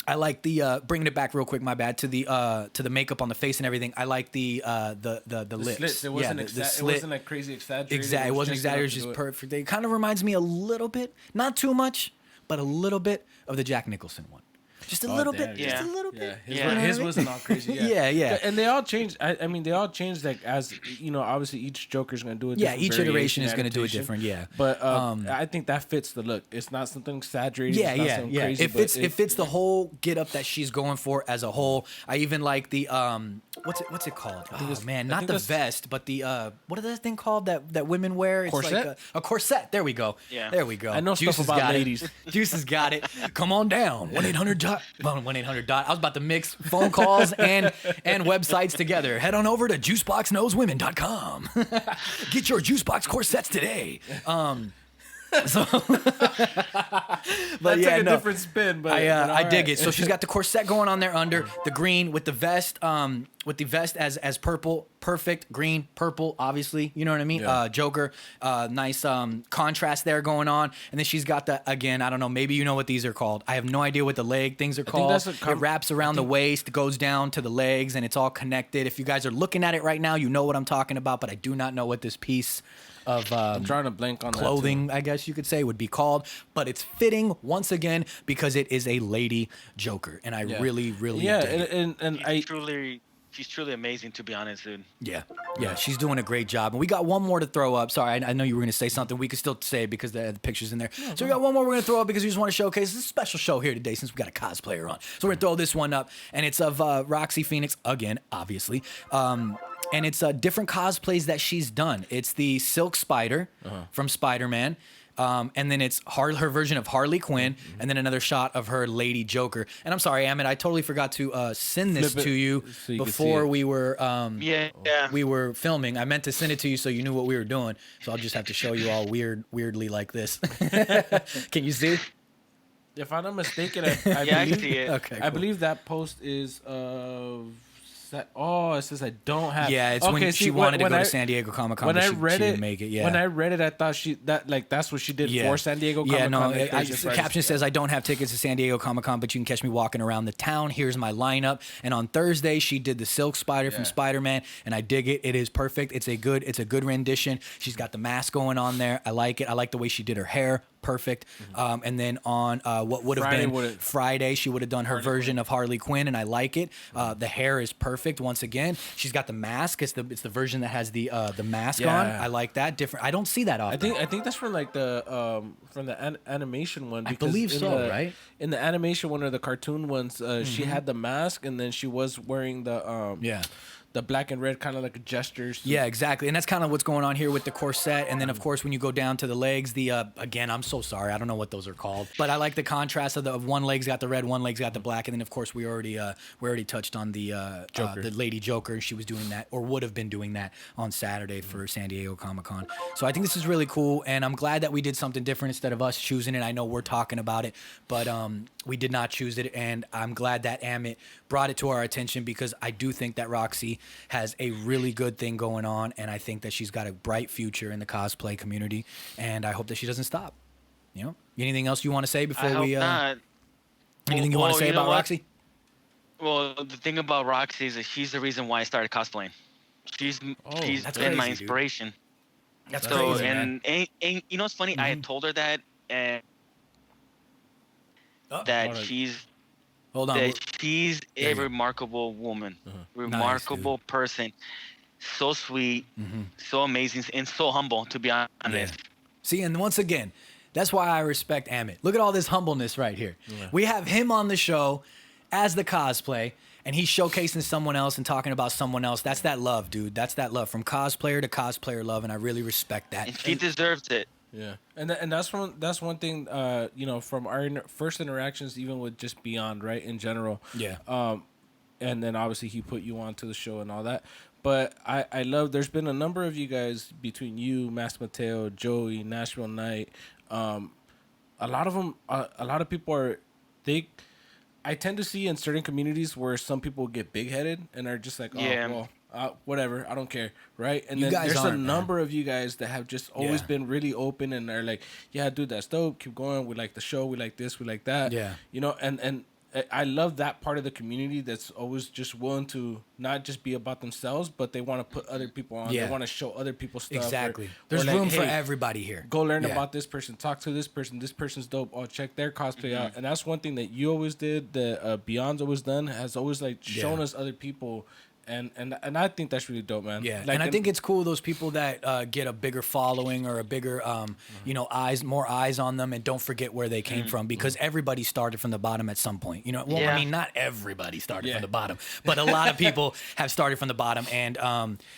I like the bringing it back real quick. My bad to the makeup on the face and everything. I like the lips. Slits. It wasn't the it wasn't like crazy exaggerated. Exactly. It wasn't exaggerated. It was just perfect. It kind of reminds me a little bit, not too much, but a little bit of the Jack Nicholson one. Just a little bit. Yeah. Just a little bit. His wasn't all crazy. Yeah. And they all changed. I mean, they all changed. Like as you know, obviously each Joker's gonna do it. Yeah, each iteration is gonna do it different. Yeah. But I think that fits the look. It's not something exaggerated. Yeah, it's not something crazy, it fits the whole get up that she's going for as a whole. I even like the what's it called? Oh man, not the vest, but the what is that thing called that women wear? It's corset? like a corset. There we go. Yeah. There we go. I know Juice stuff has about got ladies. It. Juice has got it. Come on down. 1-800 I was about to mix phone calls and websites together. Head on over to juiceboxknowswomen.com. Get your Juicebox corsets today. So, but That's a different spin. But I dig it. So she's got the corset going on there under the green with the vest. With the vest as purple, perfect green, purple. Obviously, you know what I mean. Yeah. Joker, nice contrast there going on. And then she's got the again. I don't know. Maybe you know what these are called. I have no idea what the leg things are called. It wraps around the waist, goes down to the legs, and it's all connected. If you guys are looking at it right now, you know what I'm talking about. But I do not know what this piece of I'm trying to blank on clothing, that too. I guess you could say, would be called, but it's fitting once again because it is a lady Joker, and I really dig it. And she's truly amazing, to be honest, dude. Yeah, she's doing a great job, and we got one more to throw up. Sorry, I know you were going to say something. We can still say it because the picture's in there. So we got one more we're going to throw up because we just want to showcase this special show here today since we got a cosplayer on. So we're going to throw this one up, and it's of Roxy Phoenix again, obviously. And it's different cosplays that she's done. It's the Silk Spider from Spider-Man. And then it's her version of Harley Quinn, and then another shot of her Lady Joker. And I'm sorry, Amott, I totally forgot to send this to you so before we were we were filming. I meant to send it to you so you knew what we were doing. So I'll just have to show you all weirdly like this. Can you see? If I'm not mistaken, I can see it. Okay, I believe that post is of. It says I don't have. Yeah, it's when she wanted to go to San Diego Comic-Con. When but I she read didn't it, make it. Yeah. When I read it, I thought that's what she did for San Diego Comic-Con. Yeah, no. The caption says I don't have tickets to San Diego Comic-Con, but you can catch me walking around the town. Here's my lineup. And on Thursday, she did the Silk Spider from Spider-Man, and I dig it. It is perfect. It's a good rendition. She's got the mask going on there. I like it. I like the way she did her hair. Perfect. And then on what would have been Friday, she would have done her version of Harley Quinn, and I like it. The hair is perfect. Once again, she's got the mask. It's the version that has the mask on. I like that. Different. I don't see that often. I think that's from like the animation one. I believe so. Right. In the animation one or the cartoon ones, she had the mask, and then she was wearing the black and red kind of like gestures. Yeah, exactly. And that's kind of what's going on here with the corset. And then, of course, when you go down to the legs, again, I'm so sorry. I don't know what those are called. But I like the contrast of one leg's got the red, one leg's got the black. And then, of course, we already touched on the Lady Joker. She was doing that, or would have been doing that on Saturday for San Diego Comic-Con. So I think this is really cool. And I'm glad that we did something different instead of us choosing it. I know we're talking about it, but we did not choose it. And I'm glad that Amott brought it to our attention because I do think that Roxy has a really good thing going on, and I think that she's got a bright future in the cosplay community, and I hope that she doesn't stop. You know, anything else you want to say before I hope not. Anything you want to say about Roxy? Well, the thing about Roxy is that she's the reason why I started cosplaying. She's been crazy, my inspiration. Dude. That's crazy, and you know what's funny? I had told her that, and she's a remarkable woman, remarkable person, so sweet, so amazing, and so humble, to be honest. Yeah. See, and once again, that's why I respect Amott. Look at all this humbleness right here. Yeah. We have him on the show as the cosplay, and he's showcasing someone else and talking about someone else. That's that love, dude. That's that love from cosplayer to cosplayer love, and I really respect that. And she deserves it. Yeah, and that's one thing. From our first interactions, even with just Beyond, right, in general. Yeah. And then obviously he put you onto the show and all that. But I love. There's been a number of you guys between you, Max Mateo, Joey, Nashville Knight. A lot of them. A lot of people are. I tend to see in certain communities where some people get big headed and are just like, whatever, I don't care, right? And then there's a number of you guys that have just always been really open and are like, yeah, dude, that's dope. Keep going. We like the show. We like this. We like that. Yeah. You know, and I love that part of the community that's always just willing to not just be about themselves, but they want to put other people on. Yeah. They want to show other people stuff. Exactly. Or There's like, room for hey, everybody here. Go learn Yeah. about this person. Talk to this person. This person's dope. Oh, check their cosplay out. And that's one thing that you always did. That Beyond's always done. Has always like shown us other people. And I think that's really dope, man. Yeah, Like, and I think it's cool those people that get a bigger following or a bigger, more eyes on them, and don't forget where they came from, because everybody started from the bottom at some point. Well, I Yeah. mean, not everybody started from the bottom, but a lot of people have started from the bottom, and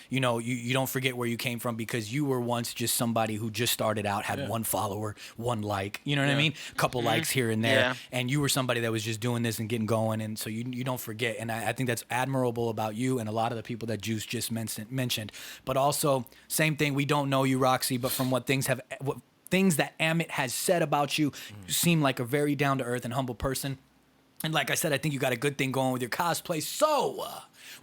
you don't forget where you came from, because you were once just somebody who just started out, had one follower, one like, you know what I mean, a couple likes here and there, and you were somebody that was just doing this and getting going, and so you don't forget, and I think that's admirable about you and a lot of the people that Juice just mentioned. But also, same thing, we don't know you, Roxy, but from what things that Amott has said about you, you seem like a very down-to-earth and humble person. And like I said, I think you got a good thing going with your cosplay. So,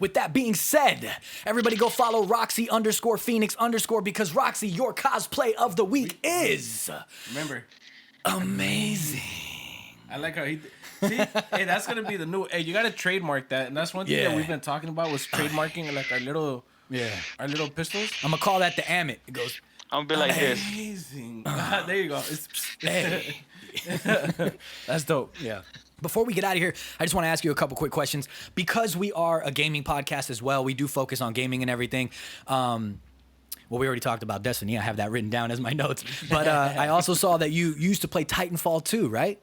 with that being said, everybody go follow Roxy_Phoenix_ because Roxy, your cosplay of the week is... Remember, amazing. I like how he... See, hey, that's gonna be the new. Hey, you gotta trademark that, and that's one thing that we've been talking about was trademarking like our little pistols. I'm gonna call that the Amott. It goes... I'm gonna be like this. Amazing. There you go. Hey. That's dope. Yeah. Before we get out of here, I just want to ask you a couple quick questions. Because we are a gaming podcast as well, we do focus on gaming and everything. Well, we already talked about Destiny. I have that written down as my notes. But I also saw that you used to play Titanfall 2, right?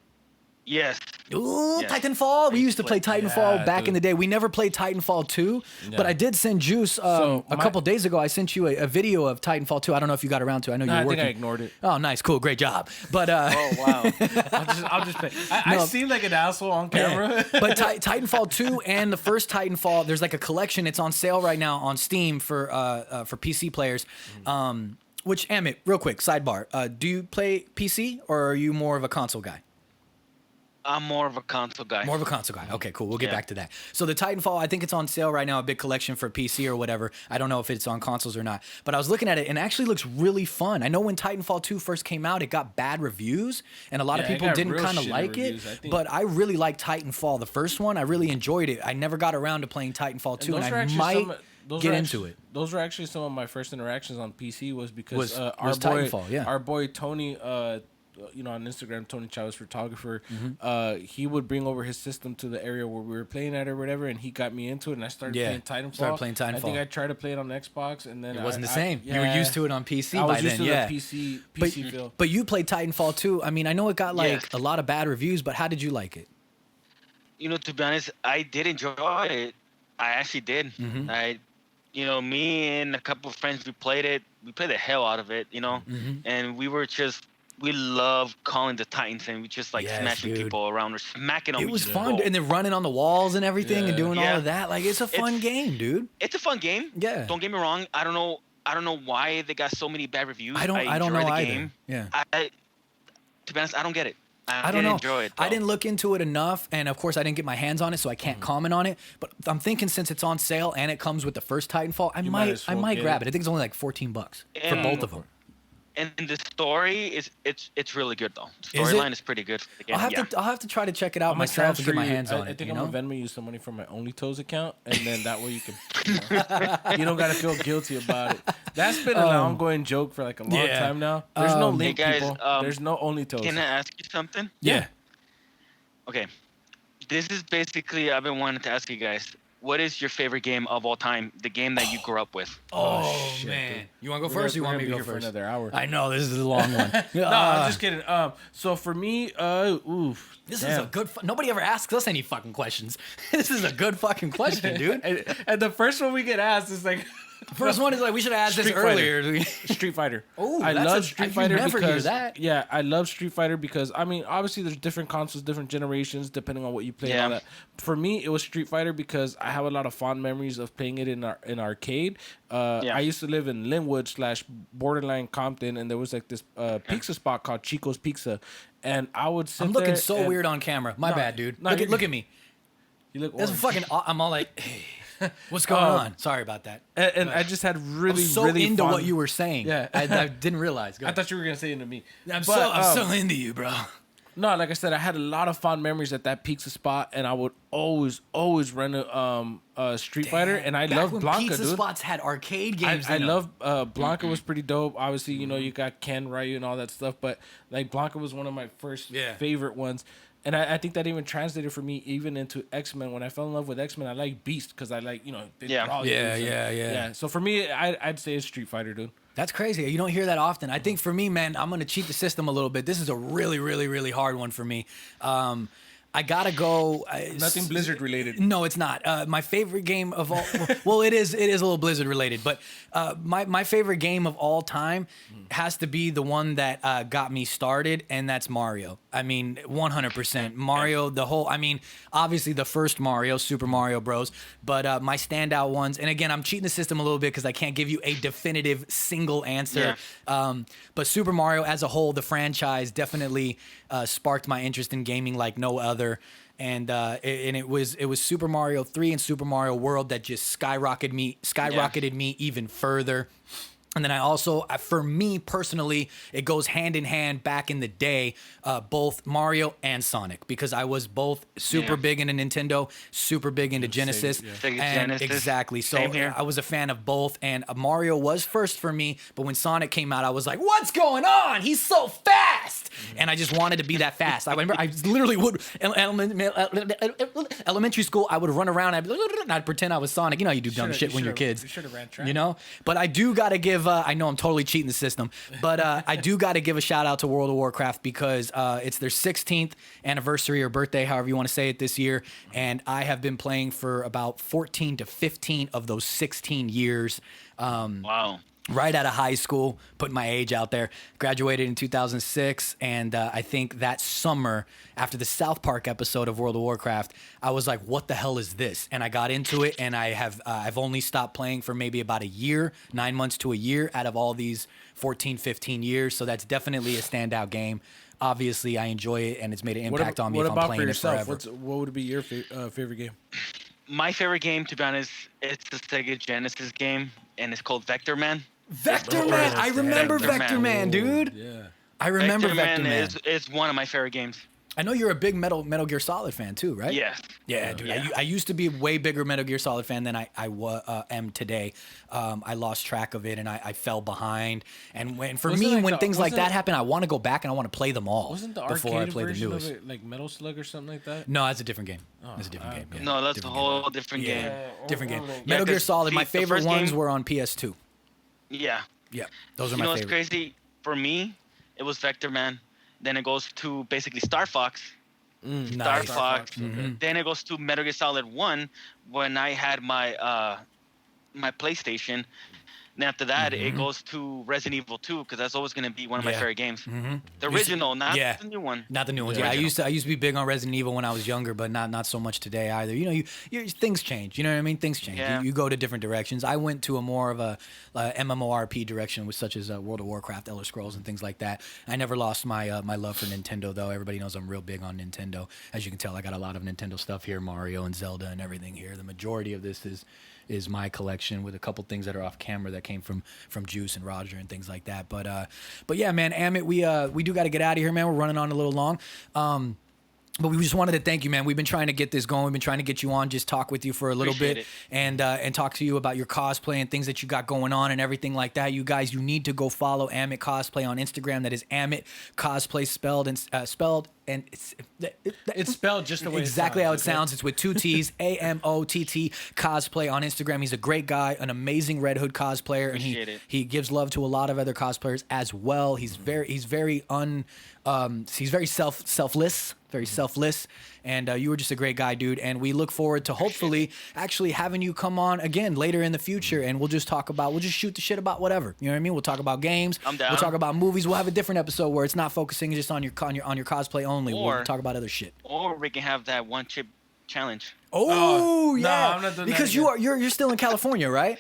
Yes. Ooh, Yes. Titanfall. We used to play Titanfall back in dude. the day. We never played Titanfall 2, but I did send Juice a couple days ago. I sent you a video of Titanfall 2. I don't know if you got around to it. I know you were I working. think I ignored it. Oh, nice. Cool. Great job. But Oh wow. I'll just play. I seem like an asshole on camera. But Titanfall 2 and the first Titanfall, there's like a collection. It's on sale right now on Steam for PC players. Which, Amott, real quick, sidebar. Do you play PC or are you more of a console guy? I'm more of a console guy. More of a console guy. Okay, cool. We'll get back to that. So the Titanfall, I think it's on sale right now, a big collection for PC or whatever. I don't know if it's on consoles or not. But I was looking at it, and it actually looks really fun. I know when Titanfall 2 first came out, it got bad reviews, and a lot of people didn't kind of like reviews, it. But I really liked Titanfall, the first one. I really enjoyed it. I never got around to playing Titanfall 2, and I might get into it. Those were actually some of my first interactions on PC was because Was Titanfall, our boy Tony, on Instagram, Tony Chavez photographer, he would bring over his system to the area where we were playing at or whatever, and he got me into it, and I started playing Titanfall. I think I tried to play it on Xbox, and then it wasn't the same. You were used to it on PC I by was used then. to the PC feel. But you played Titanfall 2. I mean, I know it got a lot of bad reviews, but how did you like it? To be honest, I did enjoy it. I actually did. Me and a couple of friends, we played it. We played the hell out of it, and we love calling the Titans, and we just smashing people around or smacking them. It was fun, and then running on the walls and everything and doing all of that. Like, it's a fun game, dude. It's a fun game. Yeah. Don't get me wrong. I don't know why they got so many bad reviews. I don't know the either. Game. Yeah. To be honest, I don't get it. I don't know. Enjoy it, I didn't look into it enough, and of course, I didn't get my hands on it, so I can't comment on it. But I'm thinking since it's on sale and it comes with the first Titanfall, I might grab it. I think it's only like $14 for both of them. And the story it's really good though. Storyline is pretty good for the game. I'll have to try to check it out myself and get my hands on it. I think I'm gonna Venmo you some money from my OnlyToes account, and then that way you can you don't gotta feel guilty about it. That's been an ongoing joke for like a long time now. There's no link, hey guys, people. There's no OnlyToes. Can I ask you something? Yeah. Okay. This is basically I've been wanting to ask you guys. What is your favorite game of all time? The game that you grew up with? Oh shit, man. Dude. You want to go first or you want me to go first? For another hour. I know, this is a long one. No, I'm just kidding. So for me, this is a good... Nobody ever asks us any fucking questions. This is a good fucking question, dude. and the first one we get asked is like... First one is like, we should have asked this earlier. Street Fighter. Oh, I love Street Fighter never because... hear that. Yeah, I love Street Fighter because, I mean, obviously there's different consoles, different generations, depending on what you play and all that. For me, it was Street Fighter because I have a lot of fond memories of playing it in arcade. I used to live in Linwood / borderline Compton, and there was like this pizza spot called Chico's Pizza. And I would sit I'm looking so weird on camera. My bad, dude. Look at me. You look That's fucking... I'm all like... Hey. What's going on? Sorry about that. And I just had really into what you were saying. Yeah, I didn't realize. I thought you were gonna say into me. I'm so into you, bro. No, like I said, I had a lot of fond memories at that pizza spot, and I would always run a Street Fighter, and I Back love when Blanca, pizza dude. spots had arcade games. I in 'em. love Blanca was pretty dope. Obviously, you know, you got Ken, Ryu, and all that stuff, but like Blanca was one of my first favorite ones. And I think that even translated for me even into X-Men. When I fell in love with X-Men, I like Beast because I like, you know, yeah. So for me, I'd say it's Street Fighter, dude. That's crazy. You don't hear that often. I think for me, man, I'm gonna cheat the system a little bit. This is a really, really, really hard one for me. I gotta go. Nothing Blizzard related. No, it's not. My favorite game of all. Well, it is. It is a little Blizzard related, but my favorite game of all time has to be the one that got me started, and that's Mario. I mean, 100% Mario. The whole. I mean, obviously the first Mario, Super Mario Bros. But my standout ones, and again, I'm cheating the system a little bit because I can't give you a definitive single answer. Yeah. But Super Mario as a whole, the franchise definitely sparked my interest in gaming like no other. And it was Super Mario 3 and Super Mario World that just skyrocketed me even further. And then I also, for me personally, it goes hand in hand back in the day, both Mario and Sonic, because I was both super big into Nintendo, super big into Genesis. Sega Genesis. Exactly. So I was a fan of both. And Mario was first for me. But when Sonic came out, I was like, what's going on? He's so fast. And I just wanted to be that fast. I remember I literally would, elementary school, I would run around and I'd pretend I was Sonic. You know how you do dumb shit when you're kids. You should have ran track. You know? But I do got to give, I know I'm totally cheating the system, but I do got to give a shout out to World of Warcraft because it's their 16th anniversary or birthday, however you want to say it, this year. And I have been playing for about 14 to 15 of those 16 years. Wow. Right out of high school, putting my age out there. Graduated in 2006, and I think that summer, after the South Park episode of World of Warcraft, I was like, what the hell is this? And I got into it, and I've only stopped playing for maybe about a year, 9 months to a year out of all these 14, 15 years. So that's definitely a standout game. Obviously, I enjoy it, and it's made an impact on me if I'm playing it forever. What would be your favorite game? My favorite game, to be honest, it's the Sega Genesis game, and it's called Vector Man. Vector Man! I remember Vector Man, dude. Yeah. I remember Vector Man. Is one of my favorite games. I know you're a big Metal Gear Solid fan too, right? Yes. Yeah, dude. I used to be a way bigger Metal Gear Solid fan than I am today. I lost track of it and I fell behind. And when things like that happen, I want to go back and I want to play them all. Wasn't the before I arcade play the version newest. of it like Metal Slug or something like that? No, that's a different game. That's a different game. Yeah. No, that's Different a whole game. different game. Different game. Yeah, Metal Gear 'cause, Solid. My the favorite first ones game- were on PS2. Yeah. Yeah, those are You my know what's favorite. crazy? For me, it was Vector Man. Then it goes to basically Star Fox. Nice. Star Fox. Then it goes to Metal Gear Solid 1 when I had my my PlayStation. Then after that, it goes to Resident Evil 2 because that's always going to be one of my favorite games. The original, not the new one. Not the new ones. The Yeah, I original. used to be big on Resident Evil when I was younger, but not so much today either. You know, you things change. You know what I mean? Things change. Yeah. You go to different directions. I went to a more of a MMORP direction, with such as World of Warcraft, Elder Scrolls, and things like that. I never lost my my love for Nintendo, though. Everybody knows I'm real big on Nintendo. As you can tell, I got a lot of Nintendo stuff here, Mario and Zelda and everything here. The majority of this is my collection, with a couple things that are off camera that came from Juice and Roger and things like that. But yeah, man, Amott, we do got to get out of here, man. We're running on a little long. But we just wanted to thank you, man. We've been trying to get this going. We've been trying to get you on, just talk with you for a little Appreciate bit, it. and talk to you about your cosplay and things that you got going on and everything like that. You guys, you need to go follow Amott Cosplay on Instagram. That is Amott Cosplay spelled It's spelled just the way exactly it how sounds, it sounds. It's with 2 T's, AMOTT Cosplay on Instagram. He's a great guy, an amazing RedHood cosplayer, Appreciate and it. he gives love to a lot of other cosplayers as well. He's very selfless. Very selfless, and you were just a great guy, dude. And we look forward to hopefully actually having you come on again later in the future, and we'll just shoot the shit about whatever. You know what I mean? We'll talk about games. I'm down. We'll talk about movies. We'll have a different episode where it's not focusing just on your cosplay only. We'll Or- talk about other shit. Or we can have that one chip challenge. Oh, no, yeah, I'm not doing that because again. you're still in California, right?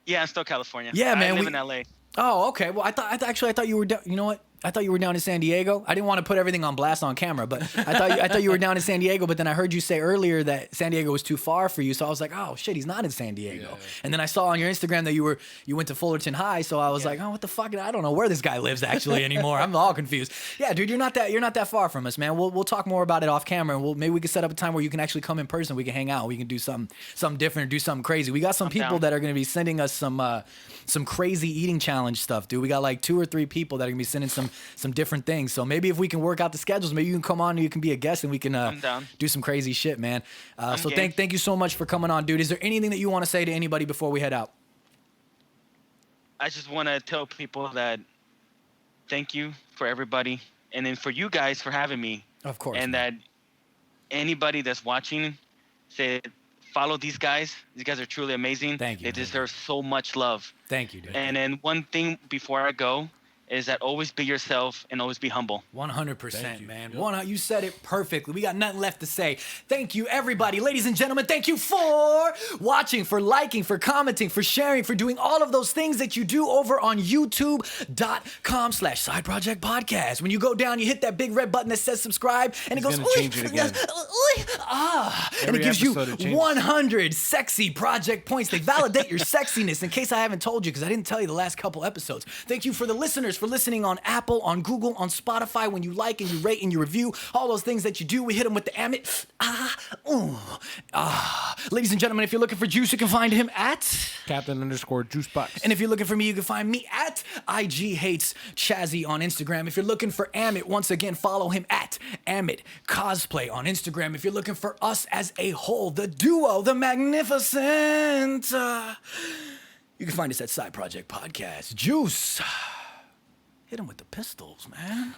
Yeah, I'm still California. Yeah, man, I live we- in LA. Oh, okay. Well, I thought you were. You know what? I thought you were down in San Diego. I didn't want to put everything on blast on camera, but I thought you were down in San Diego. But then I heard you say earlier that San Diego was too far for you. So I was like, oh shit, he's not in San Diego. Yeah. And then I saw on your Instagram that you went to Fullerton High. So I was like, oh, what the fuck? I don't know where this guy lives actually anymore. I'm all confused. Yeah, dude, you're not that far from us, man. We'll talk more about it off camera, and maybe we can set up a time where you can actually come in person. We can hang out. We can do something different, do something crazy. We got some people that are going to be sending us some crazy eating challenge stuff, dude. We got like 2 or 3 people that are gonna be sending some different things. So maybe if we can work out the schedules, maybe you can come on and you can be a guest and we can do some crazy shit, man. So thank you so much for coming on, dude. Is there anything that you want to say to anybody before we head out? I just want to tell people that thank you for everybody, and then for you guys for having me. Of course. And man. that anybody that's watching, say follow these guys. These guys are truly amazing. Thank you. They deserve so much love. Thank you, dude. And then one thing before I go is that always be yourself and always be humble. 100%, man. You said it perfectly. We got nothing left to say. Thank you, everybody. Ladies and gentlemen, thank you for watching, for liking, for commenting, for sharing, for doing all of those things that you do over on youtube.com/Side Project Podcast. When you go down, you hit that big red button that says subscribe, and it goes, change it again. and it gives you 100 sexy project points. They validate your sexiness, in case I haven't told you, because I didn't tell you the last couple episodes. Thank you for the listeners for listening on Apple, on Google, on Spotify. When you like and you rate and you review, all those things that you do, we hit them with the Amott. Ladies and gentlemen, if you're looking for Juice, you can find him at Captain_Juicebox. And if you're looking for me, you can find me at IG Hates Chazzy on Instagram. If you're looking for Amott, once again, follow him at Amott Cosplay on Instagram. If you're looking for us as a whole, the duo, the magnificent, you can find us at Side Project Podcast. Juice. Hit him with the pistols, man.